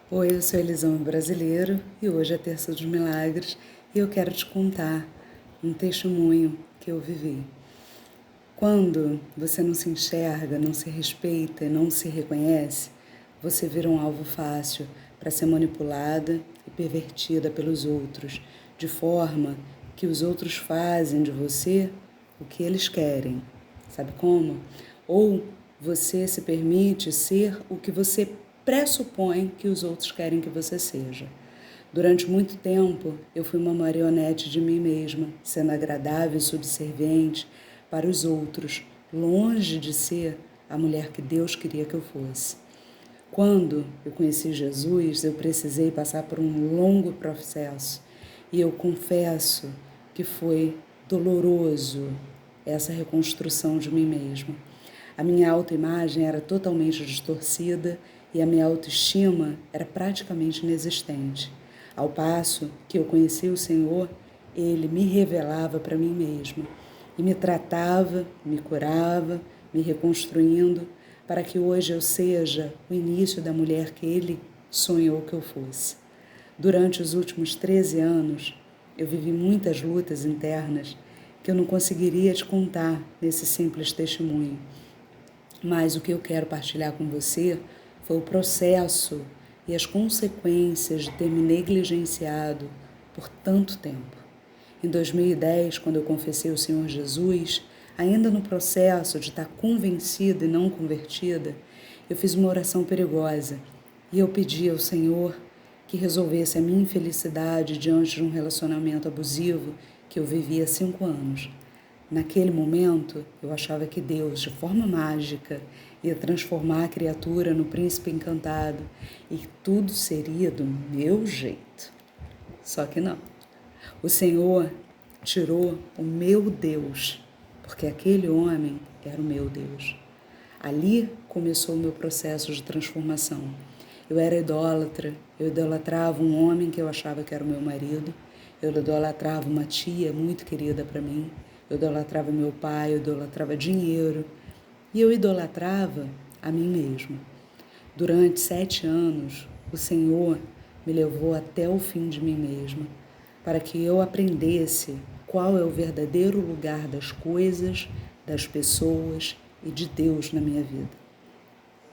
Oi, eu sou Elisama Brasileiro e hoje é Terça dos Milagres e eu quero te contar um testemunho que eu vivi. Quando você não se enxerga, não se respeita e não se reconhece, você vira um alvo fácil para ser manipulada e pervertida pelos outros, de forma que os outros fazem de você o que eles querem. Sabe como? Ou você se permite ser o que você pressupõe que os outros querem que você seja. Durante muito tempo, eu fui uma marionete de mim mesma, sendo agradável e subserviente para os outros, longe de ser a mulher que Deus queria que eu fosse. Quando eu conheci Jesus, eu precisei passar por um longo processo e eu confesso que foi doloroso essa reconstrução de mim mesma. A minha autoimagem era totalmente distorcida e a minha autoestima era praticamente inexistente. Ao passo que eu conheci o Senhor, Ele me revelava para mim mesma e me tratava, me curava, me reconstruindo para que hoje eu seja o início da mulher que Ele sonhou que eu fosse. Durante os últimos 13 anos, eu vivi muitas lutas internas que eu não conseguiria te contar nesse simples testemunho. Mas o que eu quero partilhar com você foi o processo e as consequências de ter me negligenciado por tanto tempo. Em 2010, quando eu confessei o Senhor Jesus, ainda no processo de estar convencida e não convertida, eu fiz uma oração perigosa e eu pedi ao Senhor que resolvesse a minha infelicidade diante de um relacionamento abusivo que eu vivia há 5 anos. Naquele momento, eu achava que Deus, de forma mágica, ia transformar a criatura no príncipe encantado e que tudo seria do meu jeito. Só que não. O Senhor tirou o meu Deus, porque aquele homem era o meu Deus. Ali começou o meu processo de transformação. Eu era idólatra, eu idolatrava um homem que eu achava que era o meu marido, eu idolatrava uma tia muito querida para mim, eu idolatrava meu pai, eu idolatrava dinheiro e eu idolatrava a mim mesma. Durante 7 anos, o Senhor me levou até o fim de mim mesma, para que eu aprendesse qual é o verdadeiro lugar das coisas, das pessoas e de Deus na minha vida.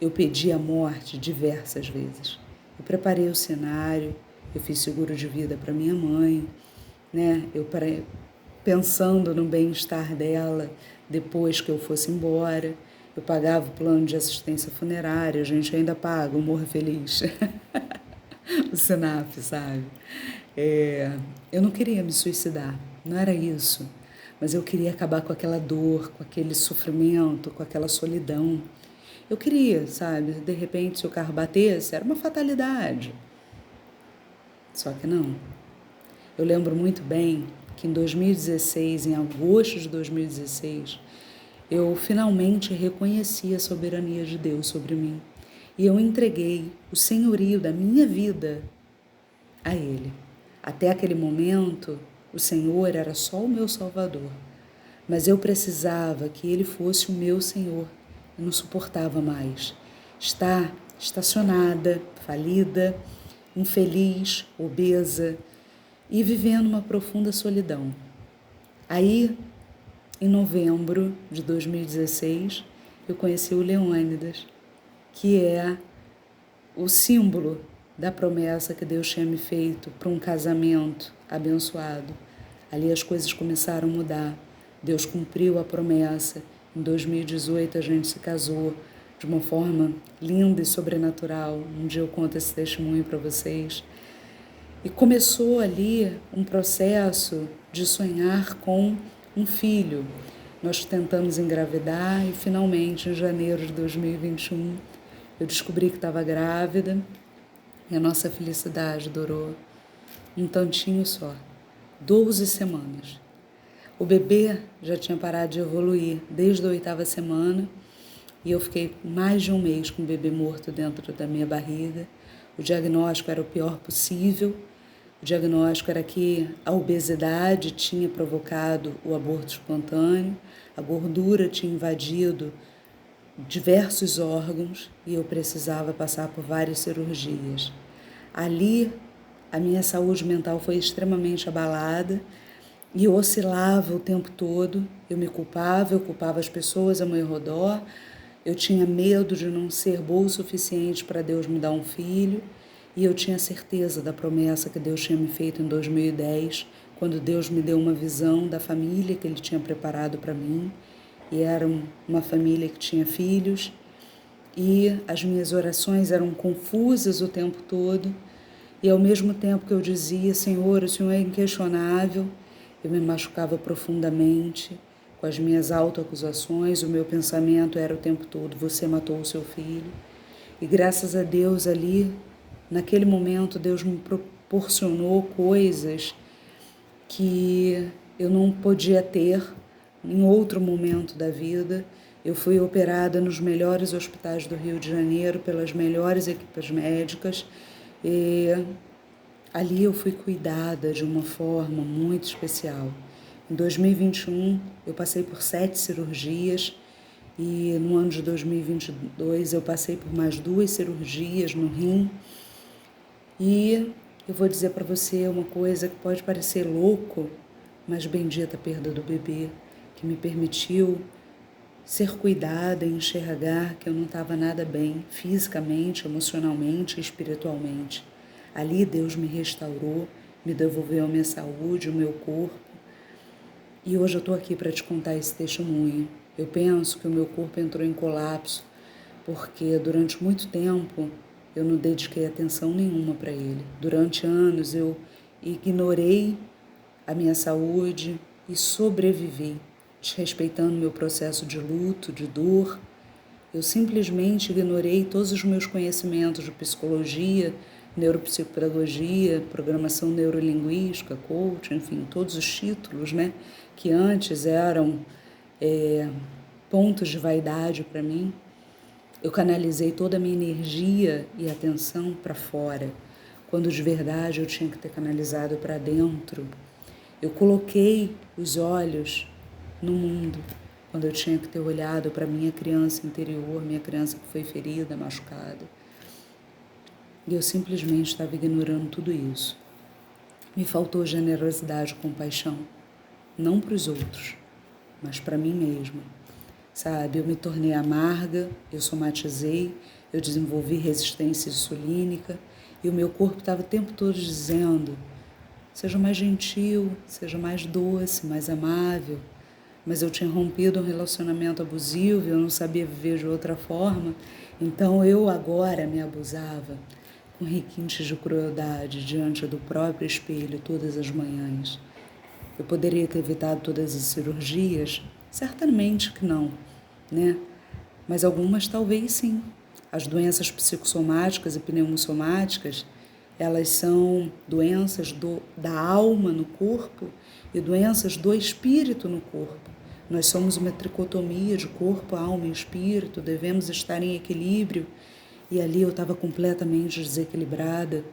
Eu pedi a morte diversas vezes. Eu preparei o cenário, eu fiz seguro de vida para minha mãe, né? Pensando no bem-estar dela depois que eu fosse embora. Eu pagava o plano de assistência funerária, a gente ainda paga o Morra Feliz, o SINAF, sabe? Eu não queria me suicidar, não era isso. Mas eu queria acabar com aquela dor, com aquele sofrimento, com aquela solidão. Eu queria, sabe? De repente, se o carro batesse, era uma fatalidade. Só que não. Eu lembro muito bem que em 2016, em agosto de 2016, eu finalmente reconheci a soberania de Deus sobre mim. E eu entreguei o senhorio da minha vida a Ele. Até aquele momento, o Senhor era só o meu Salvador. Mas eu precisava que Ele fosse o meu Senhor. Eu não suportava mais estar estacionada, falida, infeliz, obesa e vivendo uma profunda solidão. Aí, em novembro de 2016, eu conheci o Leônidas, que é o símbolo da promessa que Deus tinha me feito para um casamento abençoado. Ali as coisas começaram a mudar. Deus cumpriu a promessa. Em 2018 a gente se casou de uma forma linda e sobrenatural. Um dia eu conto esse testemunho para vocês. E começou ali um processo de sonhar com um filho. Nós tentamos engravidar e finalmente em janeiro de 2021 eu descobri que estava grávida e a nossa felicidade durou um tantinho só, 12 semanas. O bebê já tinha parado de evoluir desde a 8ª semana e eu fiquei mais de um mês com o bebê morto dentro da minha barriga. O diagnóstico era o pior possível. O diagnóstico era que a obesidade tinha provocado o aborto espontâneo, a gordura tinha invadido diversos órgãos e eu precisava passar por várias cirurgias. Ali, a minha saúde mental foi extremamente abalada e eu oscilava o tempo todo. Eu me culpava, eu culpava as pessoas ao meu redor. Eu tinha medo de não ser boa o suficiente para Deus me dar um filho. E eu tinha certeza da promessa que Deus tinha me feito em 2010, quando Deus me deu uma visão da família que Ele tinha preparado para mim. E era uma família que tinha filhos. E as minhas orações eram confusas o tempo todo. E ao mesmo tempo que eu dizia, Senhor, o Senhor é inquestionável, eu me machucava profundamente com as minhas autoacusações. O meu pensamento era o tempo todo, você matou o seu filho. E graças a Deus ali, naquele momento, Deus me proporcionou coisas que eu não podia ter em outro momento da vida. Eu fui operada nos melhores hospitais do Rio de Janeiro, pelas melhores equipes médicas, e ali eu fui cuidada de uma forma muito especial. Em 2021, eu passei por 7 cirurgias, e no ano de 2022 eu passei por mais 2 cirurgias no rim. E eu vou dizer para você uma coisa que pode parecer louco, mas bendita a perda do bebê, que me permitiu ser cuidada e enxergar que eu não estava nada bem, fisicamente, emocionalmente e espiritualmente. Ali Deus me restaurou, me devolveu a minha saúde, o meu corpo. E hoje eu estou aqui para te contar esse testemunho. Eu penso que o meu corpo entrou em colapso, porque durante muito tempo eu não dediquei atenção nenhuma para ele. Durante anos eu ignorei a minha saúde e sobrevivi, desrespeitando meu processo de luto, de dor. Eu simplesmente ignorei todos os meus conhecimentos de psicologia, neuropsicopedagogia, programação neurolinguística, coaching, enfim, todos os títulos, né, que antes eram pontos de vaidade para mim. Eu canalizei toda a minha energia e atenção para fora, quando de verdade eu tinha que ter canalizado para dentro. Eu coloquei os olhos no mundo, quando eu tinha que ter olhado para minha criança interior, minha criança que foi ferida, machucada. E eu simplesmente estava ignorando tudo isso. Me faltou generosidade e compaixão, não para os outros, mas para mim mesma. Sabe, eu me tornei amarga, eu somatizei, eu desenvolvi resistência insulínica e o meu corpo estava o tempo todo dizendo: seja mais gentil, seja mais doce, mais amável. Mas eu tinha rompido um relacionamento abusivo, eu não sabia viver de outra forma, então eu agora me abusava com requintes de crueldade diante do próprio espelho todas as manhãs. Eu poderia ter evitado todas as cirurgias? Certamente que não, né? Mas algumas talvez sim. As doenças psicossomáticas e pneumossomáticas, elas são doenças da alma no corpo e doenças do espírito no corpo. Nós somos uma tricotomia de corpo, alma e espírito, devemos estar em equilíbrio. E ali eu estava completamente desequilibrada.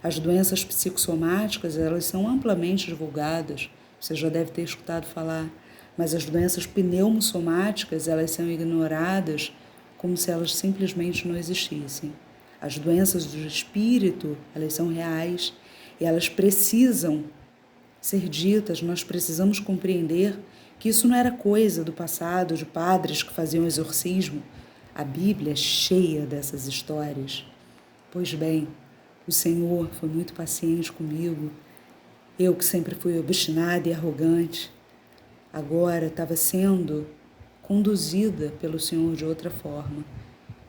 As doenças psicossomáticas, elas são amplamente divulgadas, você já deve ter escutado falar, mas as doenças pneumossomáticas, elas são ignoradas como se elas simplesmente não existissem. As doenças do espírito, elas são reais e elas precisam ser ditas, nós precisamos compreender que isso não era coisa do passado, de padres que faziam exorcismo. A Bíblia é cheia dessas histórias. Pois bem, o Senhor foi muito paciente comigo. Eu que sempre fui obstinada e arrogante, agora estava sendo conduzida pelo Senhor de outra forma.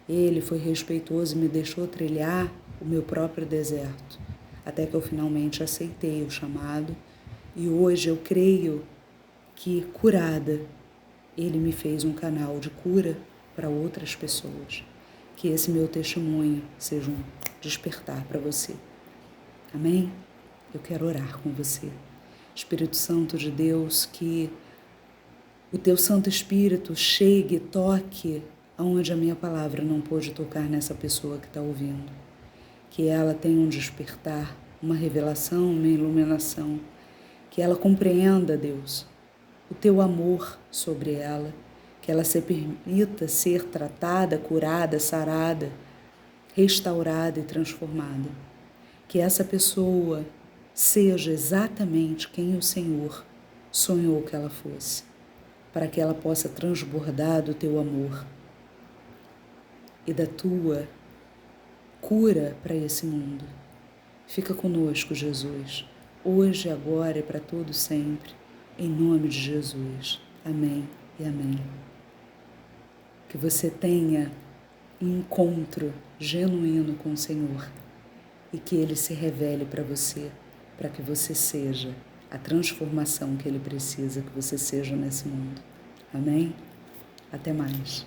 Ele foi respeitoso e me deixou trilhar o meu próprio deserto, até que eu finalmente aceitei o chamado. E hoje eu creio que, curada, Ele me fez um canal de cura para outras pessoas. Que esse meu testemunho seja um despertar para você. Amém? Eu quero orar com você. Espírito Santo de Deus, que o Teu Santo Espírito chegue e toque aonde a minha palavra não pôde tocar nessa pessoa que está ouvindo. Que ela tenha um despertar, uma revelação, uma iluminação. Que ela compreenda, Deus, o Teu amor sobre ela. Que ela se permita ser tratada, curada, sarada, restaurada e transformada. que essa pessoa seja exatamente quem o Senhor sonhou que ela fosse, para que ela possa transbordar do teu amor e da tua cura para esse mundo. Fica conosco, Jesus, hoje, agora e para todo sempre, em nome de Jesus. Amém e amém. Que você tenha um encontro genuíno com o Senhor e que Ele se revele para você, para que você seja a transformação que Ele precisa que você seja nesse mundo. Amém? Até mais.